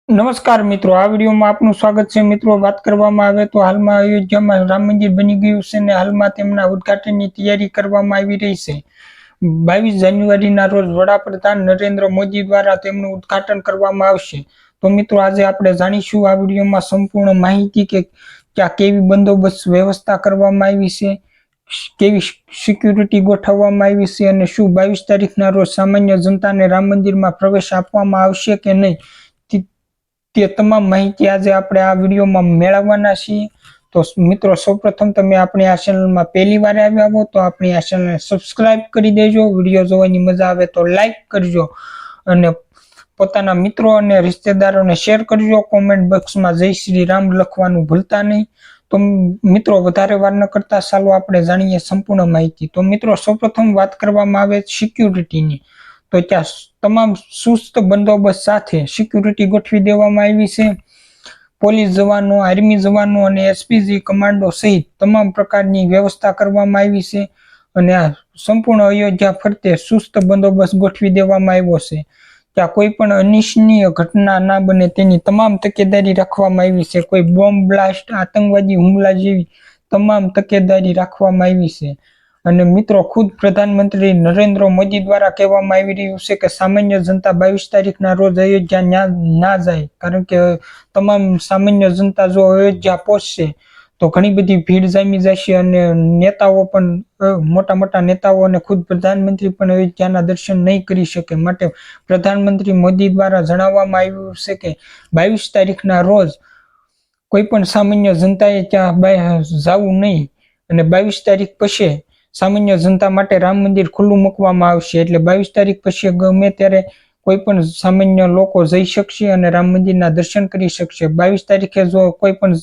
નમસ્કાર મિત્રો, આ વિડીયોમાં આપનું સ્વાગત છે। મિત્રો, વાત કરવામાં આવે તો હાલમાં અયોધ્યામાં રામ મંદિર બની ગયું છે અને હાલમાં તેમના ઉદ્ઘાટનની તૈયારી કરવામાં આવી રહી છે। 22 જાન્યુઆરીના રોજ વડાપ્રધાન નરેન્દ્ર મોદી દ્વારા તેમનું ઉદ્ઘાટન કરવામાં આવશે। તો મિત્રો, આજે આપણે જાણીશું આ વિડીયોમાં સંપૂર્ણ માહિતી કે ત્યાં કેવી બંદોબસ્ત વ્યવસ્થા કરવામાં આવી છે, કેવી સિક્યુરિટી ગોઠવવામાં આવી છે અને શું 22 તારીખના રોજ સામાન્ય જનતાને રામ મંદિરમાં પ્રવેશ આપવામાં આવશે કે નહીં, તે તમામ માહિતી આજે આપણે આ વિડીયોમાં મેળવવાના છીએ। તો મિત્રો, સૌપ્રથમ તમે આપણી આ ચેનલમાં પહેલી વાર આવ્યા હો તો આપણી આ ચેનલને સબસ્ક્રાઇબ કરી દેજો। વિડીયો જોવાની મજા આવે તો લાઈક કરજો અને પોતાના મિત્રો અને રિશ્તેદારોને શેર કરજો। કોમેન્ટ બોક્સમાં જય શ્રી રામ લખવાનું ભૂલતા નહીં। તો મિત્રો, વધારે વાર ન કરતા ચાલો આપણે જાણીએ સંપૂર્ણ માહિતી। તો મિત્રો, સૌપ્રથમ વાત કરવામાં આવે સિક્યુરિટીની, તો ત્યાં તમામ સુસ્ત બંદોબસ્ત સાથે સિક્યુરિટી ગોઠવી દેવામાં આવી છે। પોલીસ જવાનો, આર્મી જવાનો અને એસપીજી કમાન્ડો સહિત તમામ પ્રકારની વ્યવસ્થા કરવામાં આવી છે અને આ સંપૂર્ણ અયોધ્યા ફરતે સુસ્ત બંદોબસ્ત ગોઠવી દેવામાં આવ્યો છે। ત્યાં કોઈ પણ અનિચ્છનીય ઘટના ના બને તેની તમામ તકેદારી રાખવામાં આવી છે। કોઈ બોમ્બ બ્લાસ્ટ, આતંકવાદી હુમલા જેવી તમામ તકેદારી રાખવામાં આવી છે। અને મિત્રો, ખુદ પ્રધાનમંત્રી નરેન્દ્ર મોદી દ્વારા કહેવામાં આવી રહ્યું છે કે સામાન્ય જનતા 22 તારીખના રોજ અયોધ્યા ના જાય, કારણ કે તમામ સામાન્ય જનતા જો અયોધ્યા પહોંચશે તો ઘણી બધી ભીડ જામી જશે અને નેતાઓ પણ, મોટા મોટા નેતાઓ અને ખુદ પ્રધાનમંત્રી પણ અયોધ્યાના દર્શન નહીં કરી શકે। માટે પ્રધાનમંત્રી મોદી દ્વારા જણાવવામાં આવ્યું છે કે 22 તારીખના રોજ કોઈ પણ સામાન્ય જનતાએ ત્યાં જવું નહીં અને 22 તારીખ પછી સામાન્ય જનતા માટે રામ મંદિર ખુલ્લું મૂકવામાં આવશે। એટલે 22 તારીખ પછી ગમે ત્યારે કોઈ પણ સામાન્ય લોકો જઈ શકશે અને રામ મંદિરના દર્શન કરી શકશે। 22 તારીખે જો કોઈ પણ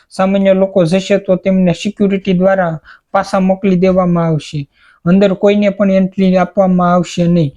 સામાન્ય લોકો જશે તો તેમને સિક્યુરિટી દ્વારા પાછા મોકલી દેવામાં આવશે। અંદર કોઈને પણ એન્ટ્રી આપવામાં આવશે નહીં।